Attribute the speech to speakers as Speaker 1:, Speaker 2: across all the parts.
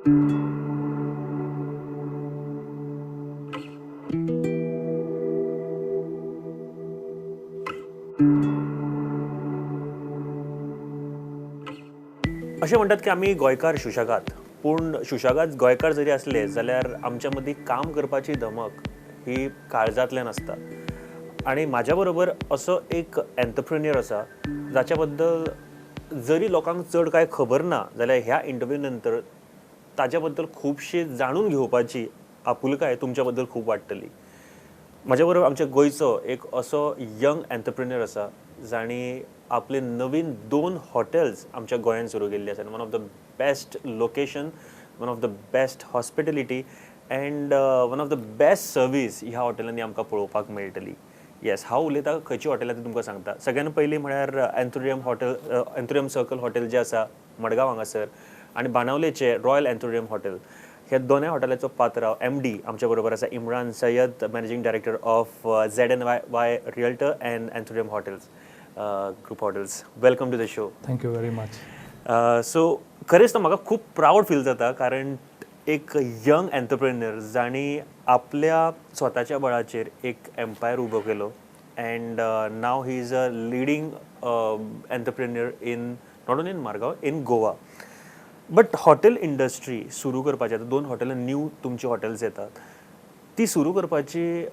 Speaker 1: असे म्हणतात की आम्ही गोंयकार सुशेगाद, पूण सुशेगाद गोंयकार जरी असले जाल्यार आमच्या मदीं काम करपाची धमक ही काळजांतल्यान आसता. आणि म्हाज्या बरोबर असो एक एंटरप्रेन्युअर आसा जाच्या बद्दल जरी लोकांक चड कांय खबर ना जाल्यार ह्या इंटरव्यू नंतर ताज्या बद्दल खुबशी जाणून घेवपाची आपुलकाय तुमच्या बद्दल खूब वाडटली. म्हाज्या बरोबर आमच्या गोंयचो एक असो यंग एंटरप्रेन्युअर आसा जाणी आपले नवीन 2 हॉटेल्स आमच्या गोंयांत सुरू केल्ली आसात. One of the best location, one of the best hospitality and one of the best service ह्या हॉटेलांनी आमकां पळोवपाक मेळटली. येस, हांव उलयतां खंयची हॉटेलां ती तुमकां सांगता. सगळ्यान पयलीं म्हळ्यार anthurium hotel, Anthurium circle hotel जें आसा मडगांव हांगासर, आनी बाणावलेचें रॉयल एंथुरियम हॉटेल. ह्या दोनूय हॉटेलाचो पात्रांव MD आमच्या बरोबर आसा, Imran Sayyed, managing director of ZNY realtor and Anthurium hotels group hotels. Welcome to the show.
Speaker 2: Thank you very much.
Speaker 1: So खरेंच तर म्हाका खूब प्राऊड फील जाता, कारण एक यंग एंटरप्रेन्युअर जाणी आपल्या स्वताच्या बळाचेर एक एम्पायर उबो केलो and now he is a leading entrepreneur in not only in Margao, in Goa. But hotel industry सुरू करपाची, आतां 2 हॉटेलां न्यू तुमची हॉटेल्स येतात, ती सुरू करपाची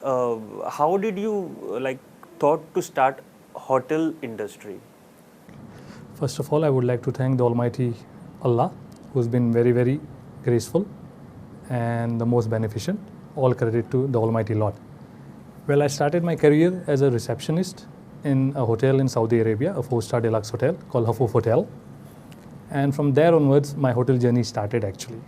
Speaker 1: how did you like thought to start hotel industry?
Speaker 2: First of all, I would like to thank the Almighty Allah, who's been very, very graceful and the most beneficent. All credit to the Almighty Lord. Well, I started my career as a receptionist in a hotel in Saudi Arabia, a 4-star deluxe hotel called Hafuf Hotel. And from there onwards, my hotel journey started actually.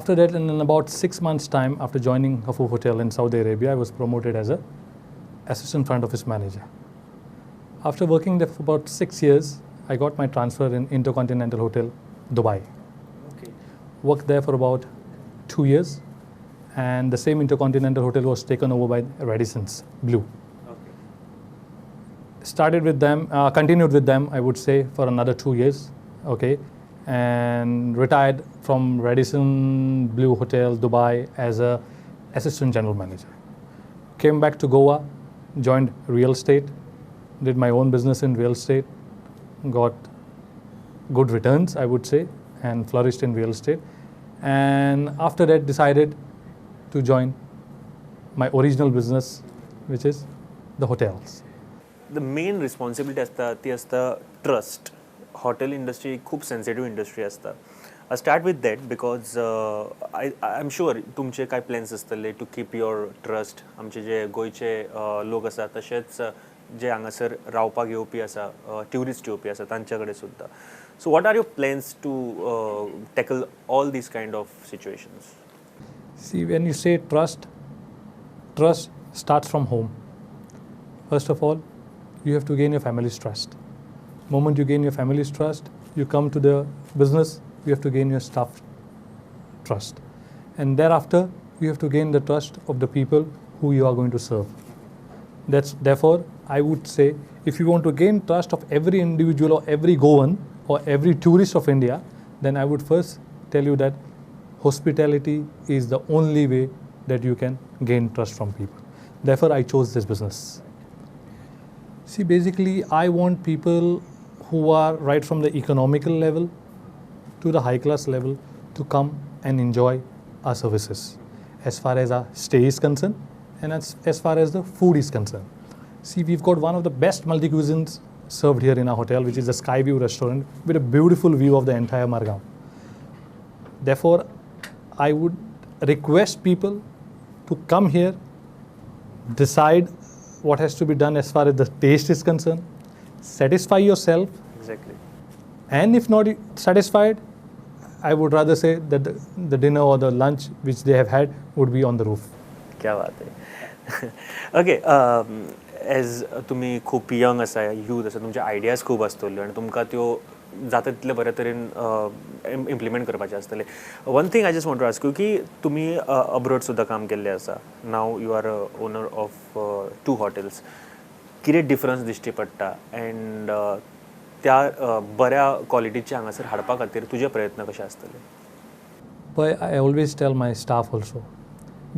Speaker 2: After that, in about 6 months' time, after joining Hafuf Hotel in Saudi Arabia, I was promoted as a assistant front office manager. After working there for about 6 years, I got my transfer in Intercontinental Hotel, Dubai.
Speaker 1: Okay.
Speaker 2: Worked there for about 2 years, and the same Intercontinental Hotel was taken over by Radisson's Blue.
Speaker 1: Okay.
Speaker 2: Started with them, continued with them, I would say, for another 2 years, okay, and retired from Radisson Blue Hotel, Dubai as a assistant general manager. Came back to Goa, joined real estate, did my own business in real estate, got good returns, I would say, and flourished in real estate. And after that, decided to join my original business, which is the hotels.
Speaker 1: The main responsibility असता ती असता trust. Hotel industry खूप sensitive industry असता. I start with that because I'm sure तुमचे काय plans असतले to keep your trust. आमचे जे गोयचे लोक आसा तशेंच जे हांगासर रावपाक येवपी आसा, ट्युरिस्ट येवपी आसा तांच्या कडेन सुद्दां. So what are your plans to tackle all these kind of situations?
Speaker 2: See, when you say trust, trust starts from home. First of all, you have to gain your family's trust. Moment you gain your family's trust, you come to the business, you have to gain your staff trust. And thereafter, you have to gain the trust of the people who you are going to serve. Therefore, I would say, if you want to gain trust of every individual or every Goan or every tourist of India, then I would first tell you that hospitality is the only way that you can gain trust from people. Therefore, I chose this business. See, basically, I want people who are right from the economical level to the high class level to come and enjoy our services as far as our stay is concerned and as far as the food is concerned. See, we've got one of the best multi cuisines served here in our hotel, which is the Skyview restaurant with a beautiful view of the entire Margam. Therefore, I would request people to come here, decide what has to be done as far as the taste is concerned, satisfy yourself.
Speaker 1: Exactly.
Speaker 2: And if not satisfied, I would rather say that the dinner or the lunch which they have had would be on the roof.
Speaker 1: क्या बात आहे. Okay, as तुम्ही खूप young आसा, youth आसा, तुमचे ideas खूब आसतल्यो आनी तुमकां त्यो जाता तितले बऱ्या तरेन इम्प्लिमेंट करपाचें आसतलें. One thing I just want to ask you की तुमी अब्रॉड सुद्दां काम केल्लें आसा. Now you are owner of 2 hotels. कितें डिफरन्स दिश्टी पडटा अँड त्या बऱ्या क्वालिटीचे हांगासर हाडपा खातीर तुजे प्रयत्न कशे आसतले?
Speaker 2: But I always tell my staff also,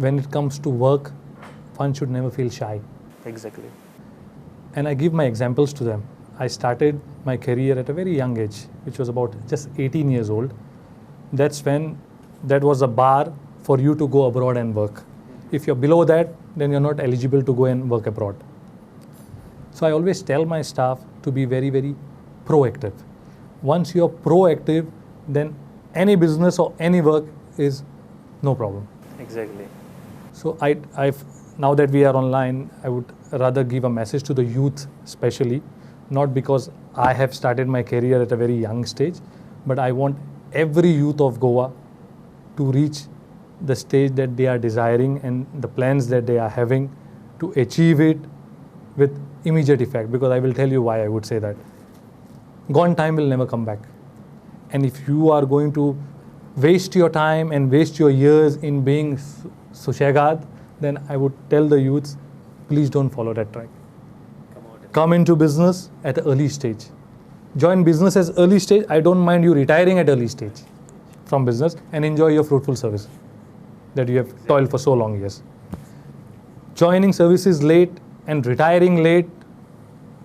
Speaker 2: when it comes to work, one should never feel shy.
Speaker 1: Exactly.
Speaker 2: And I give my examples to them. I started my career at a very young age, which was about just 18 years old. That's when that was a bar for you to go abroad and work. If you're below that, then you're not eligible to go and work abroad. So I always tell my staff to be very, very proactive. Once you're proactive, then any business or any work is no problem.
Speaker 1: Exactly.
Speaker 2: So now that we are online, I would rather give a message to the youth especially, not because I have started my career at a very young stage, but I want every youth of Goa to reach the stage that they are desiring and the plans that they are having to achieve it with immediate effect, because I will tell you why I would say that. Gone time will never come back. And if you are going to waste your time and waste your years in being Sushagad, then I would tell the youths, please don't follow that track. Come into business at an early stage. Join business as early stage. I don't mind you retiring at early stage from business and enjoy your fruitful service that you have toiled for so long years. Joining services late and retiring late,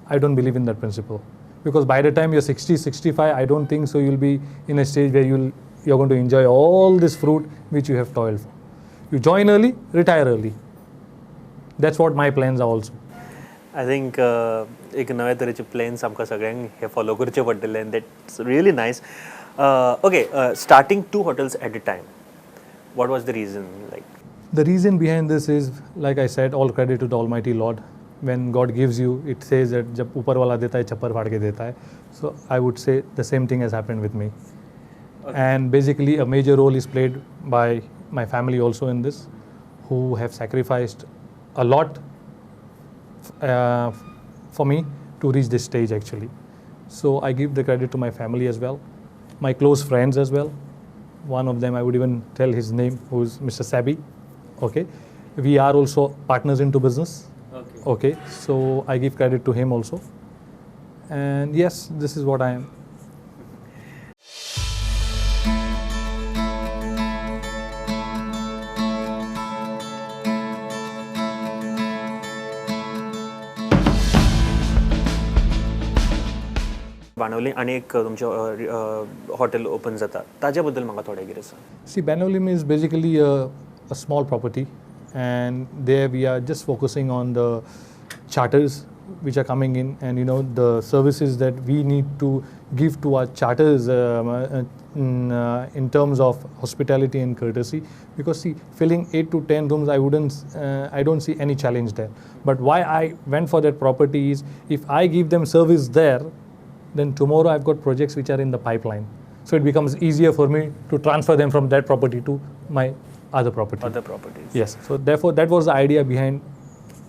Speaker 2: I don't believe in that principle. Because by the time you're 60, 65, I don't think so you'll be in a stage where you're going to enjoy all this fruit which you have toiled for. You join early, retire early. That's what my plans are also.
Speaker 1: I think एक नव्या तरेचे plans आमकां सगळ्यांक हे follow करचे पडटले and that's really nice. Okay, starting 2 hotels at a time. What was the reason?
Speaker 2: The reason behind this is, like I said, all credit to the Almighty Lord. When God gives you, it says that जब ऊपर वाला देता है छप्पर फाड़ के देता है. So I would say the same thing has happened with me. Okay. And basically a major role is played by my family also in this, who have sacrificed a lot for me to reach this stage actually. So I give the credit to my family as well, my close friends as well. One of them I would even tell his name, who's Mr. Sabi. Okay, we are also partners into business. Okay, so I give credit to him also. And yes, this is what I am.
Speaker 1: बाणवली आणि एक तुमचें hotel open जाता ताज्या बद्दल म्हाका थोडें कितें सांग.
Speaker 2: See, Banollim is basically a small property, and there we are just focusing on the charters which are coming in, and you know the services that we need to give to our charters in terms of hospitality and courtesy. Because see, filling 8 to 10 rooms, I don't see any challenge there. But why I went for that property is, if I give them service there, then tomorrow I've got projects which are in the pipeline. So it becomes easier for me to transfer them from that property to my other property.
Speaker 1: Other properties.
Speaker 2: Yes. So therefore, that was the idea behind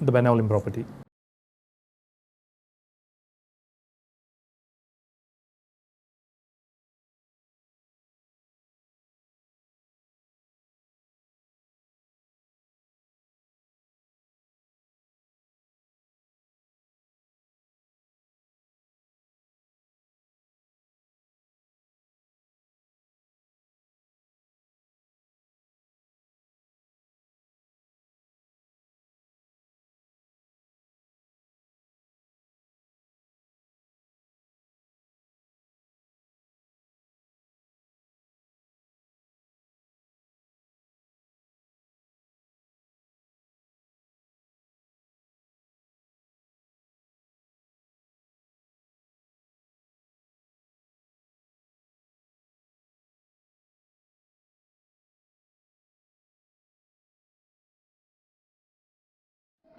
Speaker 2: the Banollim property.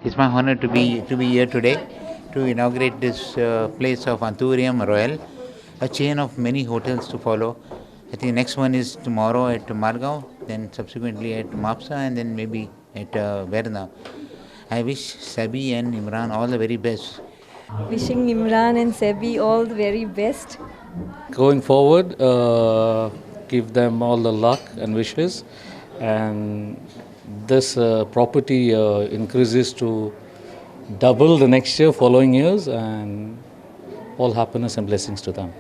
Speaker 3: It's my honor to be here today to inaugurate this place of Anthurium Royal, a chain of many hotels to follow. I think next one is tomorrow at Margao, then subsequently at Mapsa, and then maybe at Verna. I wish Sabi and Imran all the very best.
Speaker 4: Wishing Imran and Sebi all the very best.
Speaker 5: Going forward, give them all the luck and wishes, and this property increases to double the next year, following years, and all happiness and blessings to them.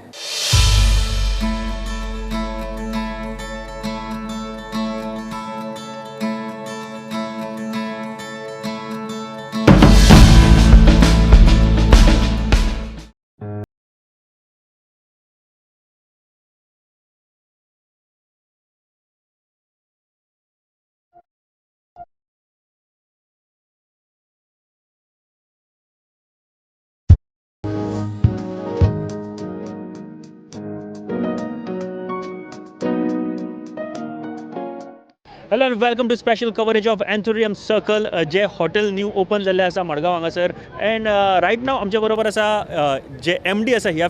Speaker 1: Hello and welcome to special coverage of anthurium circle जे hotel new open जाल्लें आसा मडगांव हांगासर and riot नाव आमच्या बरोबर आसा जे MD आसा ह्या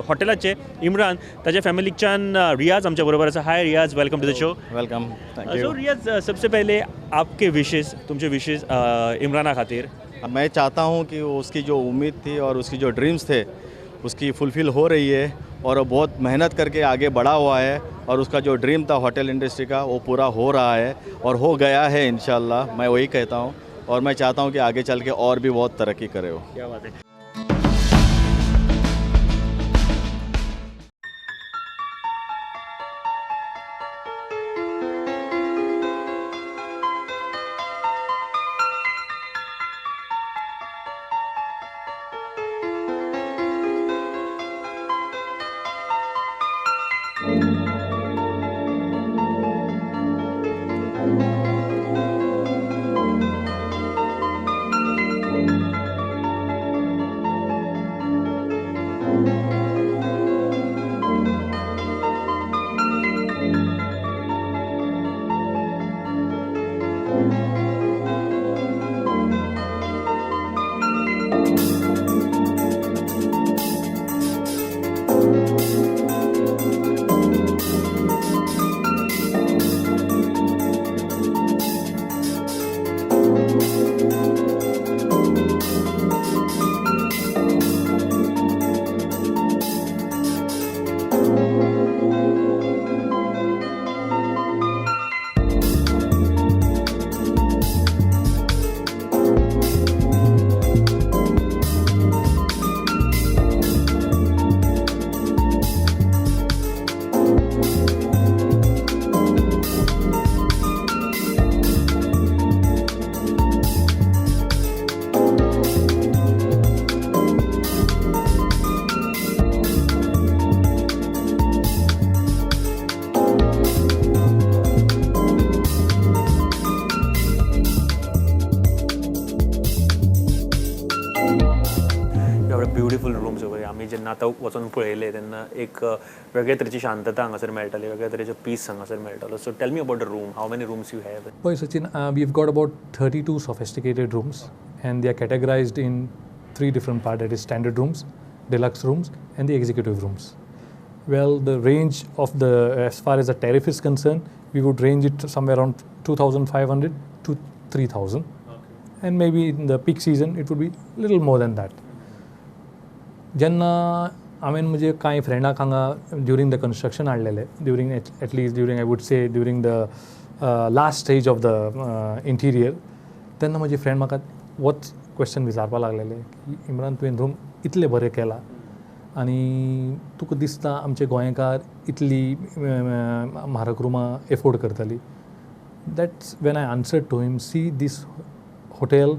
Speaker 1: हॉटेलाचे इम्रान ताजे फॅमिलीच्यान रियाज आमच्या बरोबर आसा. Hi Riyaz, welcome to the show.
Speaker 6: Welcome, thank
Speaker 1: so
Speaker 6: you.
Speaker 1: Riyaz, सबसे पहले आपके विशेस, तुमचे विशेस इमराना खातिर.
Speaker 6: मैं चाहता हूँ कि उसकी जो उम्मीद थी और उसकी जो ड्रीम्स थे उसकी फुलफ़िल हो रही है और वो बहुत मेहनत करके आगे बढ़ा हुआ है और उसका जो ड्रीम था होटल इंडस्ट्री का वो पूरा हो रहा है और हो गया है इंशाल्लाह. मैं वही कहता हूँ और मैं चाहता हूँ कि आगे चल के और भी बहुत तरक्की करे वो.
Speaker 1: क्या बात है. ब्युटिफूल रूम्स वगैरे आम्ही जेन्ना आतां वचून पळयले तेन्ना एक वेगळे तरेची शांतता हांगासर मेळटाली, वेगळे तरेचो पीस हांगासर मेळटालो. So tell me about the room, how many rooms you have?
Speaker 2: Boy Sachin, we've got about 32 sophisticated rooms, and they are categorized in 3 different parts. That is standard rooms, deluxe rooms, and the executive rooms. Well, the range of the, as far as the tariff is concerned, we would range it somewhere around 2,500 to 3,000. Okay. And maybe in the peak season, it would be a little more than that. जेन्ना हांवें म्हजे कांय फ्रेंडाक हांगा during the construction हाडलेले, during at least during I would say during the last stage of the interior, तेन्ना म्हजे friend म्हाका होच क्वेश्चन विचारपाक लागलेले की इम्रान, तुवें रूम इतले बरें केला आनी तुका दिसता आमचे गोंयकार इतली म्हारग रुमां एफोर्ड करतली? That's when I answered to him, see this hotel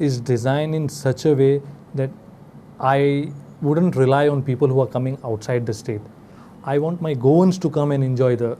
Speaker 2: is design in such a way that I wouldn't rely on people who are coming outside the state. I want my Goans to come and enjoy the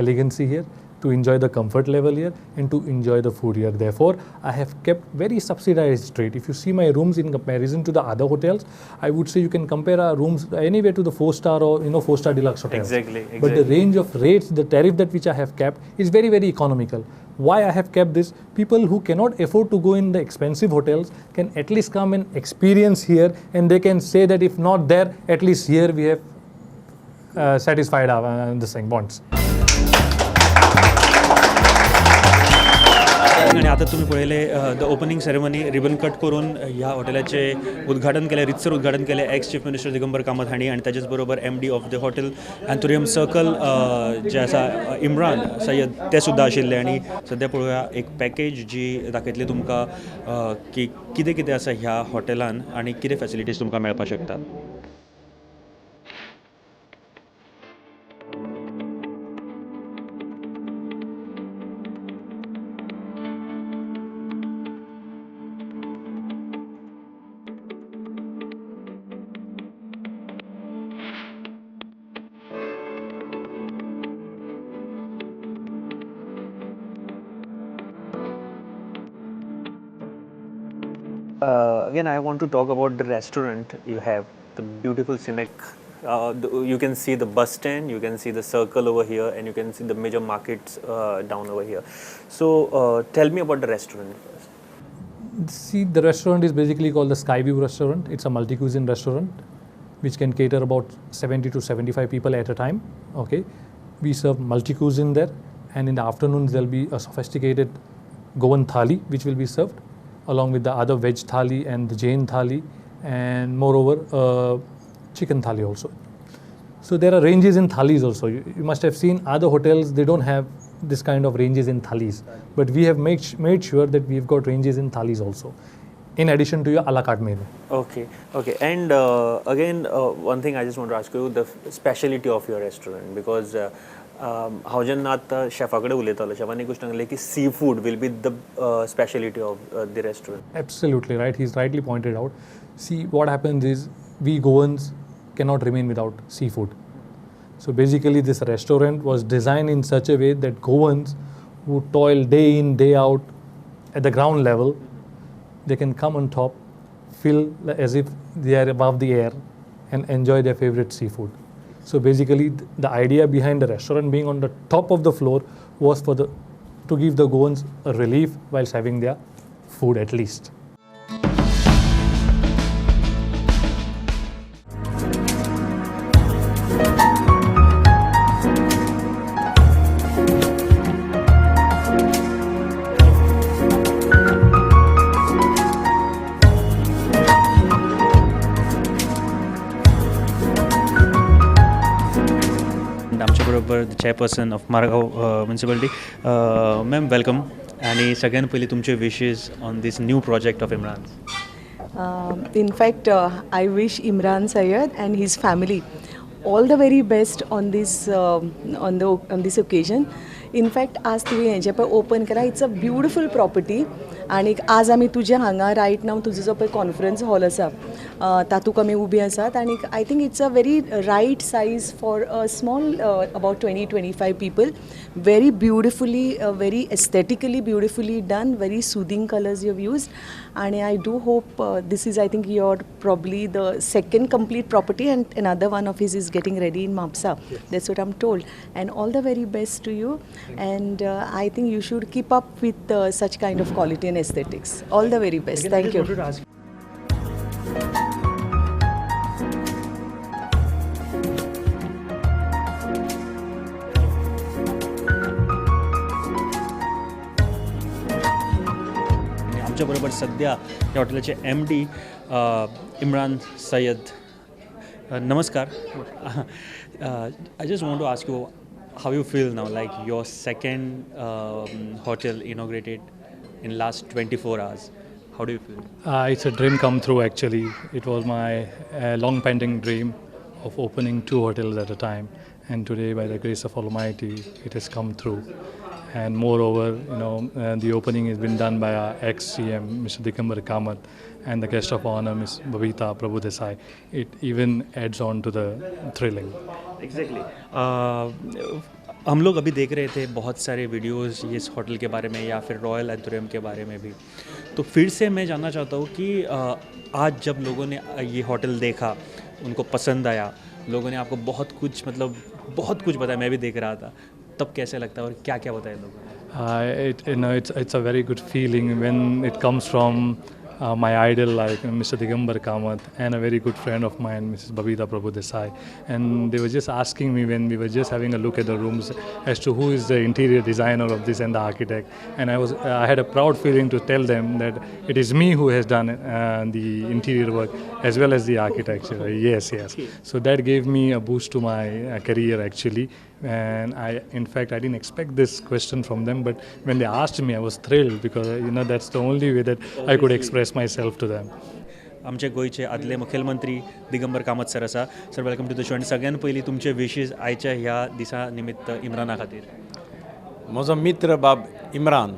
Speaker 2: elegancy here, to enjoy the comfort level here, and to enjoy the food here. Therefore, I have kept very subsidized rate. If you see my rooms in comparison to the other hotels, I would say you can compare our rooms anywhere to the 4-star or 4-star deluxe hotels.
Speaker 1: Exactly.
Speaker 2: But the range of rates, the tariff that which I have kept is very, very economical. Why I have kept this? People who cannot afford to go in the expensive hotels can at least come and experience here, and they can say that if not there, at least here we have satisfied our the same bonds.
Speaker 1: आणि आता तुम्ही पळयले the opening ceremony ribbon cut करून ह्या हॉटेलाचे उद्घाटन केलें, रितसर उद्घाटन केलें ex chief minister Digambar Kamat हांणी आनी ताचेच बरोबर MD of the hotel Anthurium circle जे आसा इम्रान सय्यद ते सुद्दां आशिल्ले. आनी सद्या पळोवया एक पॅकेज जी दाखयतली तुमकां की कितें कितें आसा ह्या हॉटेलान आनी कितें फॅसिलिटीज तुमकां मेळपाक शकतात. Again, I want to talk about the restaurant you have, the beautiful scenic. You can see the bus stand, you can see the circle over here, and you can see the major markets down over here. So, tell me about the restaurant first.
Speaker 2: See, the restaurant is basically called the Skyview restaurant. It's a multi-cuisine restaurant which can cater about 70 to 75 people at a time. Okay, we serve multi-cuisine there, and in the afternoons there'll be a sophisticated Goan thali which will be served along with the other veg thali and the Jain thali, and moreover chicken thali also. So there are ranges in thalis also. You must have seen other hotels, they don't have this kind of ranges in thalis, but we have made sure that we've got ranges in thalis also, in addition to your a la carte menu.
Speaker 1: Okay. And again, one thing I just want to ask you, the speciality of your restaurant, because हांव जेन्ना आतां शेफा कडेन उलयतालो, chiffon एक गोश्ट सांगलें की seafood will be the speciality of the restaurant.
Speaker 2: Absolutely right. He's rightly pointed out. See, what happens is we Goans cannot remain without seafood. So basically, this restaurant was designed in such a way that Goans who toil day in, day out at the ground level, they can come on top, feel as if they are above the air and enjoy their favorite seafood. So basically, the idea behind the restaurant being on the top of the floor was to give the Goans a relief whilst having their food at least.
Speaker 1: आमच्याबरोबर the chairperson of Margao municipality. Ma'am welcome. आणि सगळ्यात पयलीं तुमचे wishes on this new project of Imran.
Speaker 7: In fact, I wish Imran Syed and his family all the very best on this occasion. In fact, आज तुवें हेजें पळय open केला, it's a beautiful property. आनी आज आमी तुजे हांगा रायट नाव तुजो जो पळय कॉन्फरन्स हॉल आसा तातूंत आमी उबी आसात, आनी I think it's a very right size for a small about 20-25 people. Very beautifully, very aesthetically beautifully done, very soothing colors you've used, and I do hope this is, I think, your probably the second complete property, and another one of his is getting ready in Mapsa. Yes. That's what I'm told, and all the very best to you. And I think you should keep up with such kind of quality and aesthetics. All the very best.
Speaker 1: Again,
Speaker 7: thank you.
Speaker 1: आमच्याबरोबर सध्या या हॉटेलाचे MD Imran Syed. नमस्कार. I just want to ask you how you feel now, like your second hotel inaugurated in last 24 hours. How do you feel?
Speaker 2: It's a dream come true actually. It was my long pending dream of opening 2 hotels at a time, and today by the grace of Almighty it has come true. And moreover, the opening has been done by our ex-CM, Mr. Digambar Kamath, and the guest of honor, Ms. Babita Prabhu Desai. It even adds on to the thrilling.
Speaker 1: Exactly. हम लोग अभी देख रहे थे बहुत सारे videos इस hotel के बारे में या फिर रॉयल एंथुरियम के बारे में भी. तो फिर से मैं जानना चाहता हूँ कि आज जब लोगों ने ये होटल देखा, उनको पसंद आया, लोगों ने आपको बहुत कुछ बताया, मैं भी देख रहा था, तब कैसे लगता है और क्या बताया लोगों ने?
Speaker 2: It's a very good feeling when it comes from my idol like Mr. Digambar Kamath and a very good friend of mine, Mrs. Babita Prabhu Desai. And they were just asking me when we were just having a look at the rooms as to who is the interior designer of this and the architect. And I had a proud feeling to tell them that it is me who has done the interior work as well as the architecture. Yes. So that gave me a boost to my career actually. And in fact, I didn't expect this question from them, but when they asked me, I was thrilled because that's the only way that I could express myself to them.
Speaker 1: आमचे गोयचे आदले मुखेलमंत्री Digambar Kamat sir आसा. Sir welcome to the show. आनी सगळ्यान पयलीं तुमचे विशीज आयच्या ह्या दिसा निमित्त इम्राना खातीर.
Speaker 8: म्हजो मित्र बाब इम्रान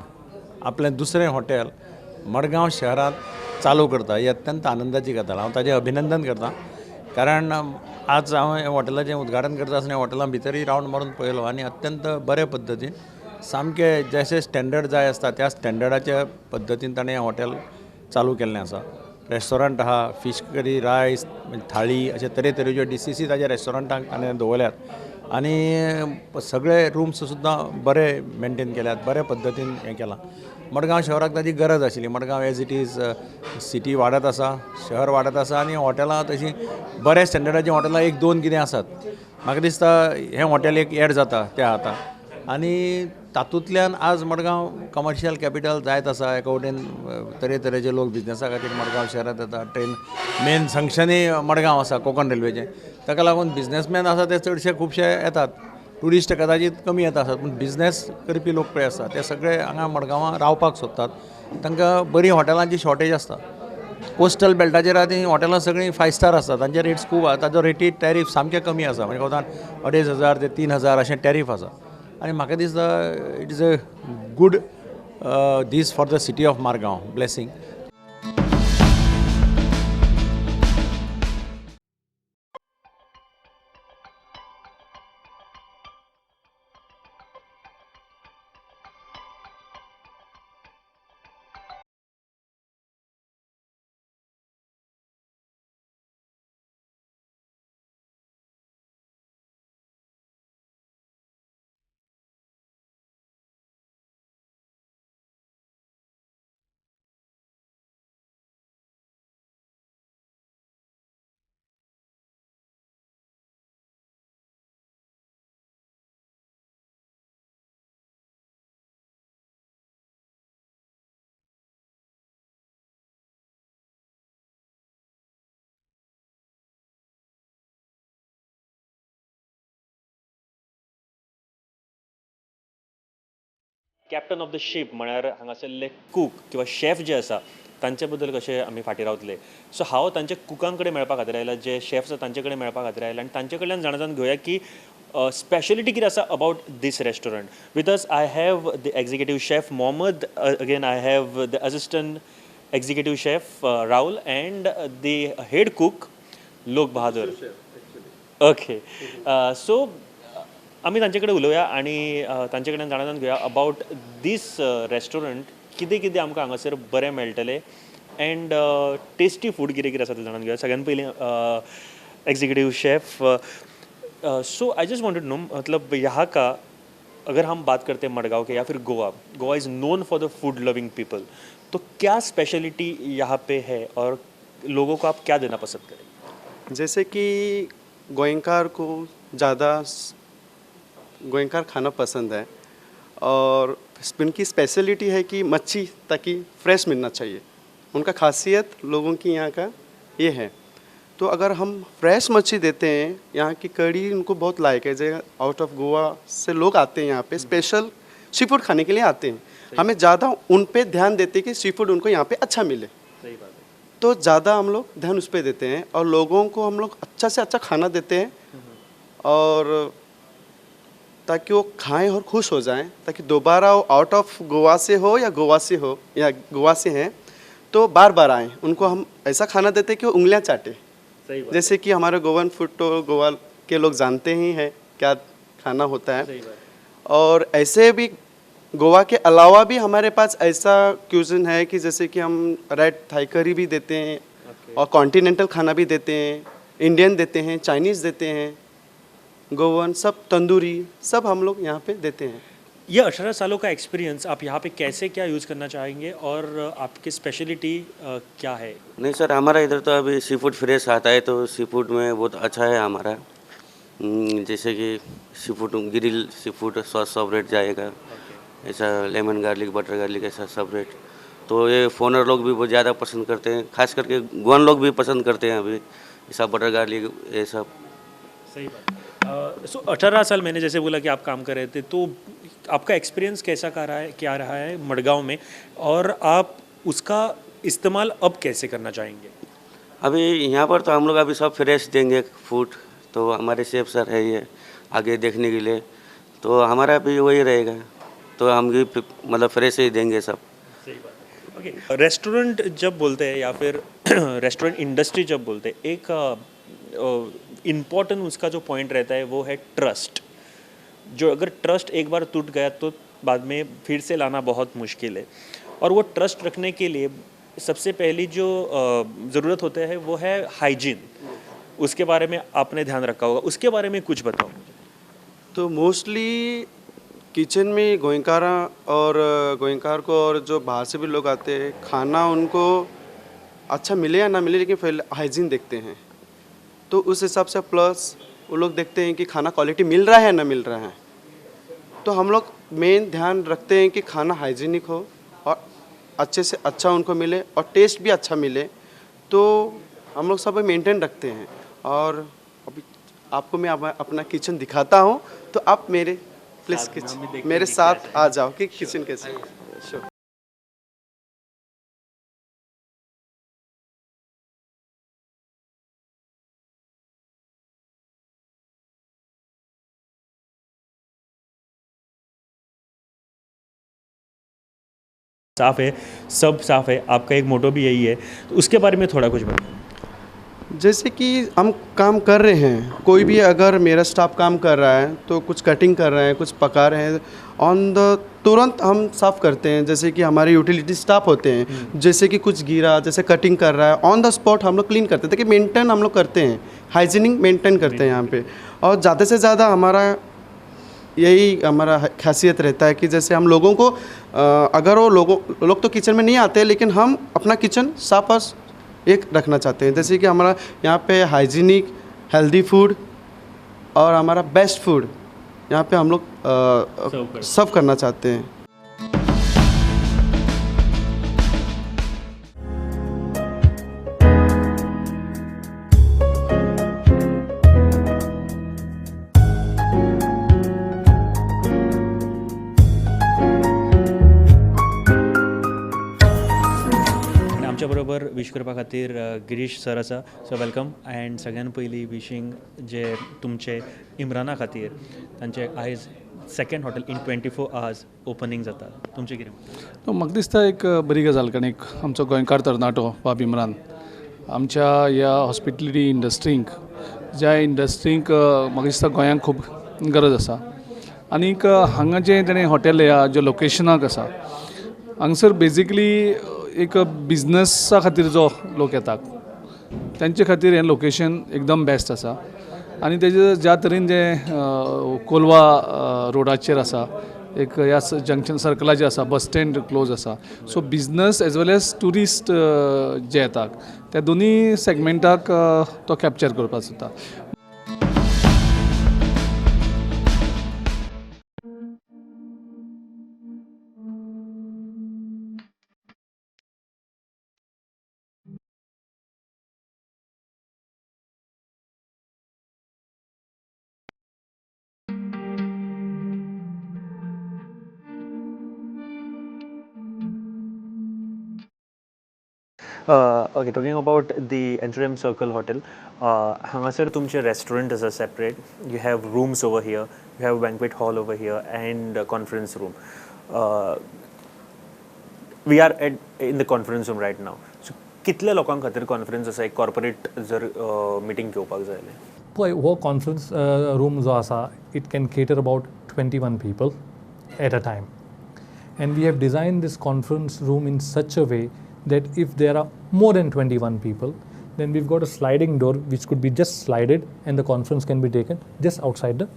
Speaker 8: आपलें दुसरें हॉटेल मडगांव शहरांत चालू करता ही अत्यंत आनंदाची गजाल. हांव ताचें अभिनंदन करतां कारण आज हांव ह्या हॉटेलाचें उद्घाटन करता आसतना ह्या हॉटेलां भितरय रावंड मारून पळयलो आनी अत्यंत बरे पद्दतीन सामकें जशें स्टँडर्ड जाय आसता त्या स्टँडर्डाच्या पद्दतीन ताणें हें हॉटेल चालू केल्लें आसा. रेस्टॉरंट आहा, फीश करी, रायस, थाळी अशे तरेतरेच्यो डिशीसी ताच्या रेस्टॉरंटाक ताणें दवरल्यात आनी सगळे रूम्स सुद्दां बरे मेंटेन केल्यात, बरे पद्दतीन हें केलां. मडगांव शहराक ताची गरज आशिल्ली. Madgaon as it is city वाडत आसा, शहर वाडत आसा आनी हॉटेलां तशीं बरे स्टँडर्डाचीं हॉटेलां एक दोन कितें आसात. म्हाका दिसता हें हॉटेल एक एड जाता त्या हाता आनी तातूंतल्यान आज मडगांव कमर्शियल कॅपिटल जायत आसा. एका वटेन तरेतरेचे लोक बिजनसा खातीर मडगांव शहरांत येता. ट्रेन मेन जंक्शनूय मडगांव आसा कोंकण रेल्वेचें. ताका लागून बिजनसमॅन आसा ते चडशे खुबशे येतात. ट्युरिस्ट कदाचित कमी येता आसत पूण बिजनेस करपी लोक पळय आसा ते सगळे हांगा मडगांवां रावपाक सोदतात. तांकां बरी हॉटेलांची शॉर्टेज आसता. कोस्टल बेल्टाचेर आहा तीं हॉटेलां सगळीं 5 स्टार आसता. तांचे रेट्स खूब आसा. ताजो रेटी टॅरीफ सामकें कमी आसा. म्हणजे कोतान 2500 ते 3000 अशें टॅरीफ आसा. आनी म्हाका दिसता it is a good these for the city of Margao. Blessing.
Speaker 1: Captain of the ship म्हळ्यार हांगासरले कूक किंवा शेफ जे आसा तांचे बद्दल कशें आमी फाटीं रावतले. सो हांव तांचे कुकां कडेन मेळपा खातीर आयला, जे शेफ आसा तांचे कडेन मेळपा खातीर आयला आनी तांचे कडल्यान जाणा घेवया की स्पेशलिटी कितें आसा about this restaurant. With us I have the executive chef Mohammed, again I have the assistant executive chef Rahul and the head cook Lok Bahadur. Okay. सो आमी तांचे कडेन उलोवया आनी तांचे कडेन जाणा घेवया अबाउट दीस रेस्टॉरंट कितें कितें आमकां हांगासर बरें मेळटलें अँड टेस्टी फूड कितें कितें आसा तें जाणून घेवया. सगळ्यान पयलीं executive chef, so I just wanted know मतलब यहाँ का अगर हम बात करते हैं मडगांव के या फिर Goa, Goa is known for the food loving people, तो क्या स्पेशलिटी यहाँ पे है और लोगों को आप क्या देना पसंद करें?
Speaker 9: जैसे कि गोयंकार को ज़्यादा गोयंकार खाना पसंद है और उनकी स्पेशलिटी है कि मच्छी ताकि फ्रेश मिलना चाहिए. उनका खासियत लोगों की यहाँ का ये है. तो अगर हम फ्रेश मच्छी देते हैं, यहाँ की कड़ी उनको बहुत लायक है. जैसे आउट ऑफ गोवा से लोग आते हैं यहाँ पे स्पेशल सी फूड खाने के लिए आते हैं. हमें ज़्यादा उन पे ध्यान देते हैं कि सी फूड उनको यहाँ पे अच्छा मिले.
Speaker 1: सही बात है.
Speaker 9: तो ज़्यादा हम लोग ध्यान उस पर देते हैं और लोगों को हम लोग अच्छा से अच्छा खाना देते हैं और ताकि वो खाएं और खुश हो जाएं, ताकि दोबारा वो आउट ऑफ गोवा से हो या गोवा से हो या गोवा से हैं तो बार बार आएँ. उनको हम ऐसा खाना देते हैं कि वो उंगलियां चाटे.
Speaker 1: सही बात.
Speaker 9: जैसे कि हमारे गोवन फूड तो गोवा के लोग जानते ही हैं क्या खाना होता है.
Speaker 1: सही बात.
Speaker 9: और ऐसे भी गोवा के अलावा भी हमारे पास ऐसा क्यूजिन है कि जैसे कि हम रेड थाई करी भी देते हैं और कॉन्टिनेंटल खाना भी देते हैं, इंडियन देते हैं, चाइनीज़ देते हैं, गोवन सब तंदूरी सब हम लोग यहाँ पे देते हैं.
Speaker 1: ये 18 सालों का एक्सपीरियंस आप यहाँ पे कैसे क्या यूज़ करना चाहेंगे और आपकी स्पेशलिटी क्या है?
Speaker 10: नहीं सर, हमारा इधर तो अभी सी फूड फ्रेश आता है, तो सी फूड में बहुत अच्छा है हमारा। जैसे कि sea food grill sea food sauce separate जाएगा, ऐसा लेमन गार्लिक बटर गार्लिक ऐसा सेपरेट। तो ये फॉरनर लोग भी बहुत ज़्यादा पसंद करते हैं, खास करके गोवन लोग भी पसंद करते हैं अभी ऐसा बटर गार्लिक ये सब।
Speaker 1: सही बात। सो 18 साल मैंने जैसे बोला कि आप काम कर रहे थे, तो आपका एक्सपीरियंस कैसा क्या रहा है मडगांव में, और आप उसका इस्तेमाल अब कैसे करना चाहेंगे?
Speaker 10: अभी यहाँ पर तो हम लोग अभी सब फ्रेश देंगे फूड, तो हमारे शेफ सर है ये आगे देखने के लिए, तो हमारा भी वही रहेगा, तो हम भी मतलब फ्रेश ही देंगे सब।
Speaker 1: सही बात। ओके, रेस्टोरेंट जब बोलते हैं या फिर रेस्टोरेंट इंडस्ट्री जब बोलते हैं, एक इम्पॉर्टेंट उसका जो पॉइंट रहता है वो है ट्रस्ट। जो अगर ट्रस्ट एक बार टूट गया तो बाद में फिर से लाना बहुत मुश्किल है, और वो ट्रस्ट रखने के लिए सबसे पहली जो ज़रूरत होता है वो है हाइजीन। उसके बारे में आपने ध्यान रखा होगा, उसके बारे में कुछ बताओ।
Speaker 9: तो मोस्टली किचन में गोयंकार को और जो बाहर से भी लोग आते हैं, खाना उनको अच्छा मिले या ना मिले, लेकिन पहले हाइजीन देखते हैं। तो उस हिसाब से प्लस वो लोग देखते हैं कि खाना क्वालिटी मिल रहा है या ना मिल रहा है। तो हम लोग मेन ध्यान रखते हैं कि खाना हाइजीनिक हो और अच्छे से अच्छा उनको मिले और टेस्ट भी अच्छा मिले, तो हम लोग सब मेंटेन रखते हैं। और अभी आपको मैं अपना किचन दिखाता हूँ, तो आप मेरे प्लीज़ किचन मेरे साथ आ जाओ कि किचन कैसे। श्योर।
Speaker 1: साफ़ है, सब साफ़ है, आपका एक मोटो भी यही है, तो उसके बारे में थोड़ा कुछ बताओ।
Speaker 9: जैसे कि हम काम कर रहे हैं, कोई भी अगर मेरा स्टाफ काम कर रहा है तो कुछ कटिंग कर रहे हैं, कुछ पका रहे हैं, ऑन द तुरंत हम साफ़ करते हैं। जैसे कि हमारे यूटिलिटी स्टाफ होते हैं, जैसे कि कुछ गिरा, जैसे कटिंग कर रहा है, ऑन द स्पॉट हम लोग क्लीन करते हैं, ताकि मेंटेन हम लोग करते हैं, हाइजीनिक मेंटेन करते हैं यहाँ पे। और ज़्यादा से ज़्यादा हमारा यही हमारा खासियत रहता है कि जैसे हम लोगों को अगर वो लोग तो किचन में नहीं आते, लेकिन हम अपना किचन साफ और एक रखना चाहते हैं। जैसे कि हमारा यहाँ पे हाइजीनिक हेल्दी फूड और हमारा बेस्ट फूड यहाँ पे हम लोग सर्व करना चाहते हैं।
Speaker 1: आमच्याबरोबर विश करपा खातीर गिरीश सर आसा, सो वेलकम. एंड सगळ्यान पयलीं विशींग जे तुमचे इम्राना खातीर तांचे आयज सेकेंड हॉटेल इन 24 hours ओपनिंग जाता, तुमचें कितें?
Speaker 2: तो म्हाका दिसता एक बरी गजाल, कारण एक आमचो गोंयकार तरणाटो बाब इम्रान आमच्या ह्या हॉस्पिटलिटी इंडस्ट्रींक, ज्या इंडस्ट्रींक म्हाका दिसता गोंयांक खूब गरज आसा. आनीक हांगा जें ताणें हॉटेल ह्या ज्या लोकेशनाक आसा, हांगसर बेजिकली एक बिजनसा खातीर जो लोक येतात तांचे खातीर हें लोकेशन एकदम बेस्ट आसा. आनी तेजे ज्या तरेन जें कोलवा रोडाचेर आसा, एक ह्या जंक्शन सर्कला जे आसा, बस स्टँड क्लोज आसा, so business as well as tourist जे येतात त्या दोनी सेगमेंटाक तो कॅप्चर करपाक सोदता.
Speaker 1: Okay, talking about the Anthurium circle hotel, हांगासर तुमचे रेस्टोरंट आसा separate, you have rooms over here, you have banquet hall over here and conference room. We are in the conference room right now. So कितल्या लोकांक खातीर conference आसा, एक corporate जर meeting घेवपाक जाय जाल्यार?
Speaker 2: पळय, हो कॉन्फरन्स रूम जो आसा, it can cater about 21 people at a time. And we have designed this conference room in such a way that if there are more than 21 people, then we've got a sliding door which could be just slided and the conference can be taken just outside the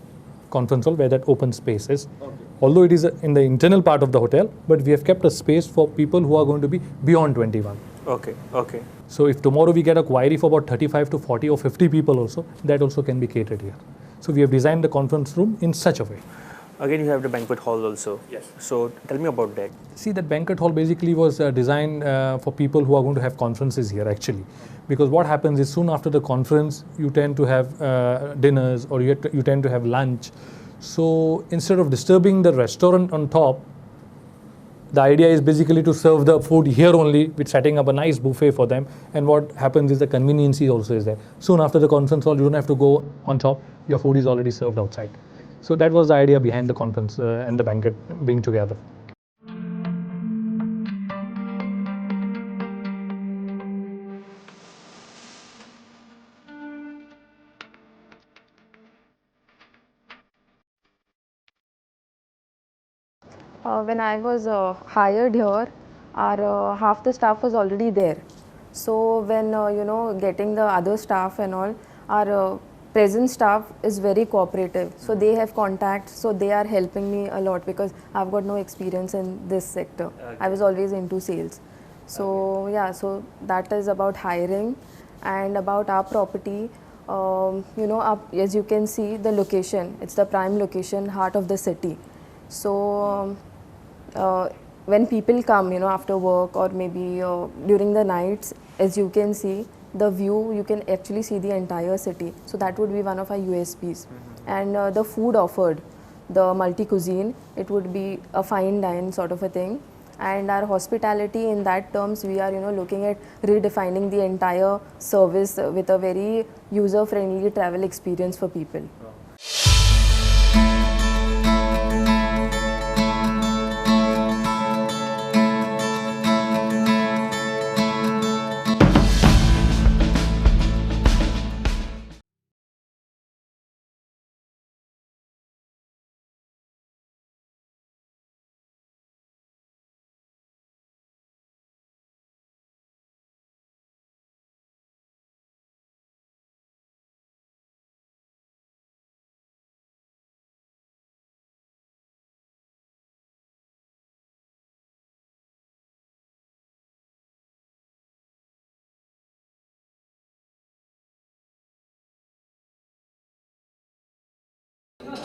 Speaker 2: conference hall where that open space is. Okay. Although it is in the internal part of the hotel, but we have kept a space for people who are going to be beyond 21.
Speaker 1: Okay, okay.
Speaker 2: So if tomorrow we get a query for about 35 to 40 or 50 people also, that also can be catered here. So we have designed the conference room in such a way.
Speaker 1: Again, you have the banquet hall also.
Speaker 2: Yes.
Speaker 1: So tell me about that.
Speaker 2: See, that banquet hall basically was designed for people who are going to have conferences here actually. Because what happens is soon after the conference, you tend to have dinners or you tend to have lunch. So instead of disturbing the restaurant on top, the idea is basically to serve the food here only with setting up a nice buffet for them. And what happens is the convenience also is there. Soon after the conference hall, you don't have to go on top. Your food is already served outside. So that was the idea behind the conference and the banquet being together.
Speaker 11: When I was hired here, our half the staff was already there. So when getting the other staff and all, our present staff is very cooperative. So they have contacts. So they are helping me a lot because I've got no experience in this sector. I was always into sales. So yeah, so that is about hiring and about our property. As you can see, the location. It's the prime location, heart of the city. So when people come, after work or maybe during the nights, as you can see, the view, you can actually see the entire city. So that would be one of our USPs. And the food offered, the multi-cuisine, it would be a fine dine sort of a thing. And our hospitality, in that terms, we are looking at redefining the entire service with a very user-friendly travel experience for people.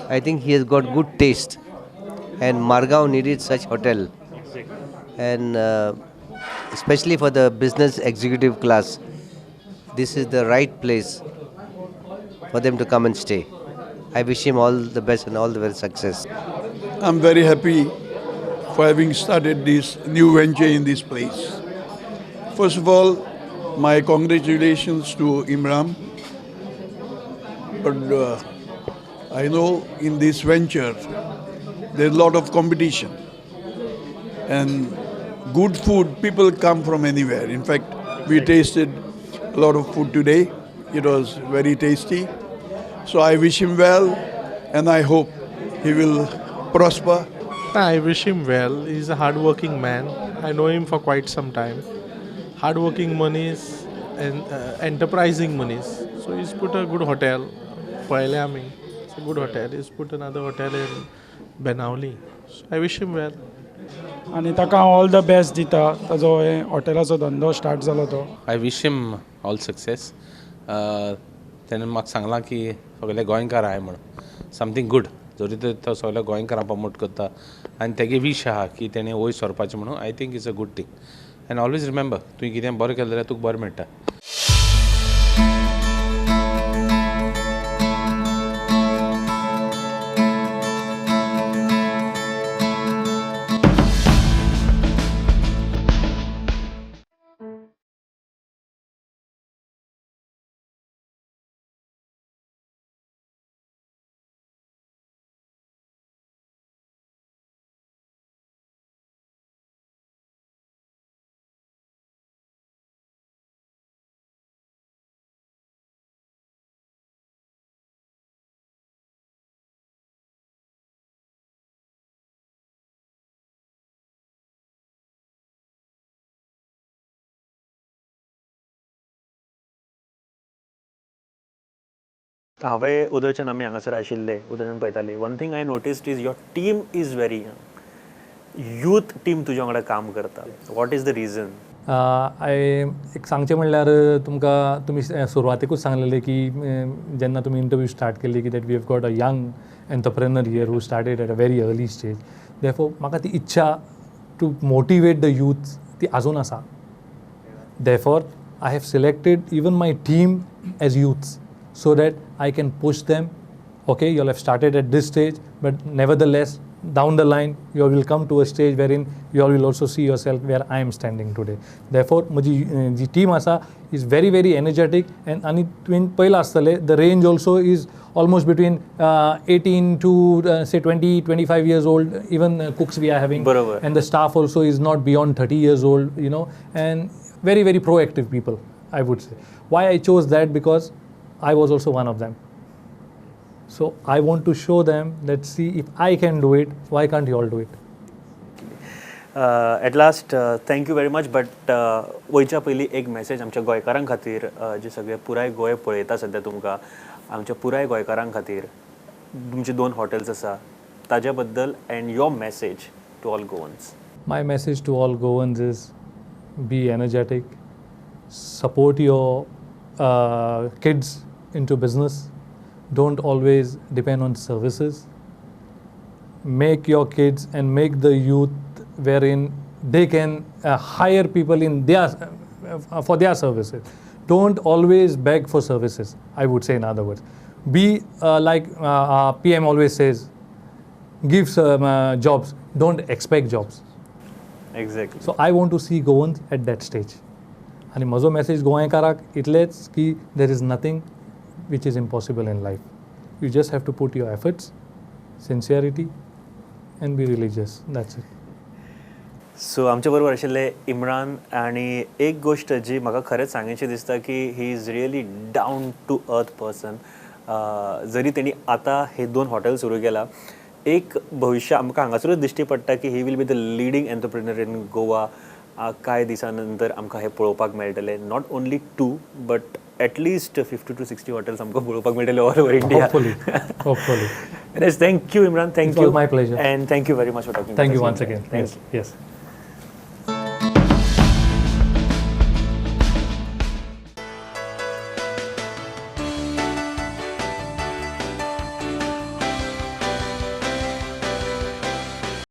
Speaker 12: I think he has got good taste, and Margao needed such hotel, and especially for the business executive class, this is the right place for them to come and stay. I wish him all the best and all the very success.
Speaker 13: I'm very happy for having started this new venture in this place. First of all, my congratulations to Imran. But I know in this venture there's a lot of competition. And good food, people come from anywhere. In fact, we tasted a lot of food today. It was very tasty. So I wish him well, and I hope he will prosper.
Speaker 14: I wish him well. He's a hardworking man. I know him for quite some time. Hardworking monies and enterprising monies. So he's put a good hotel. It's a good hotel. He's put another hotel in Benauli. So I wish him well.
Speaker 15: आनी ताका all the best दिता ताजो हॉटेलाचो धंदो start जालो तो
Speaker 16: I wish him all success तेणें म्हाका सांगलां की सगळे गोंयकार आहाय म्हण समथींग गूड जरी तो सगळे गोंयकारां प्रमोट करता आनी तेगे विश आहा की तेणें वयर सरपाचें म्हणून आय think it's a good thing and always remember तुवें कितें बरें केलें जाल्यार तुका बरें मेळटा
Speaker 1: हांवें उदयच्यान आमी हांगासर आशिल्ले उदयच्यान पळयताली. One thing I noticed is your team is very youth team तुज्या वांगडा काम करता. What is the reason?
Speaker 2: एक सांगचें म्हणल्यार तुमकां तुमी सुरवातेकूच सांगलेलें की जेन्ना तुमी इंटरव्यू स्टार्ट केल्ली की that we have got a young entrepreneur here who started at a very early stage. Therefore म्हाका ती इच्छा टू मोटिवेट द यूथ ती आजून आसा. Therefore, I have selected even my team as youths so that I can push them. Okay, you all have started at this stage, but nevertheless, down the line, you all will come to a stage wherein you all will also see yourself where I am standing today. Therefore, ji team asa is very, very energetic and twin पहिला आसतले. The range also is almost between 18 to say 20, 25 years old. Even cooks we are having.
Speaker 1: बरोबर.
Speaker 2: And the staff also is not beyond 30 years old, and very, very proactive people, I would say. Why I chose that? Because I was also one of them. So I want to show them that, see, if I can do it, why can't you all do it?
Speaker 1: At last, thank you very much. But वयच्या पयलीं एक message आमच्या गोंयकारां खातीर, जे सगळे पुराय गोंय पळयता सध्या तुमकां, आमच्या पुराय गोंयकारां खातीर तुमचे 2 हॉटेल्स आसा ताज्या बद्दल and your message to all Goans.
Speaker 2: My message to all Goans is be energetic, support your kids into business, don't always depend on services, make your kids and make the youth wherein they can hire people in their for their services. Don't always beg for services, I would say, in other words. Be like PM always says, give jobs, don't expect jobs.
Speaker 1: Exactly.
Speaker 2: So I want to see Goans at that stage. आणि म्हजो message गोंयकाराक इतलेंच की there is nothing which is impossible in life. You just have to put your efforts, sincerity and be religious. That's it.
Speaker 1: So आमच्या बरोबर आशिल्ले इम्रान. आणि एक गोष्ट जी म्हाका खरेंच सांगची दिसता की he is really down to earth person. जरी तेणी आतां हे 2 हॉटेल सुरू केला, एक भविष्य आमकां हांगासरूच दिश्टी पडटा की he will be the leading entrepreneur in Goa. कांय दिसां नंतर आमकां हे पळोवपाक मेळटले. Not only 2 but at least 50 to 60 hotels आमकां पळोवपाक मेळटले all over India.
Speaker 2: Hopefully.
Speaker 1: Thank you, Imran. Thank
Speaker 2: It
Speaker 1: you.
Speaker 2: was my pleasure.
Speaker 1: And thank you very much for talking.
Speaker 2: Thank you once again. Yes.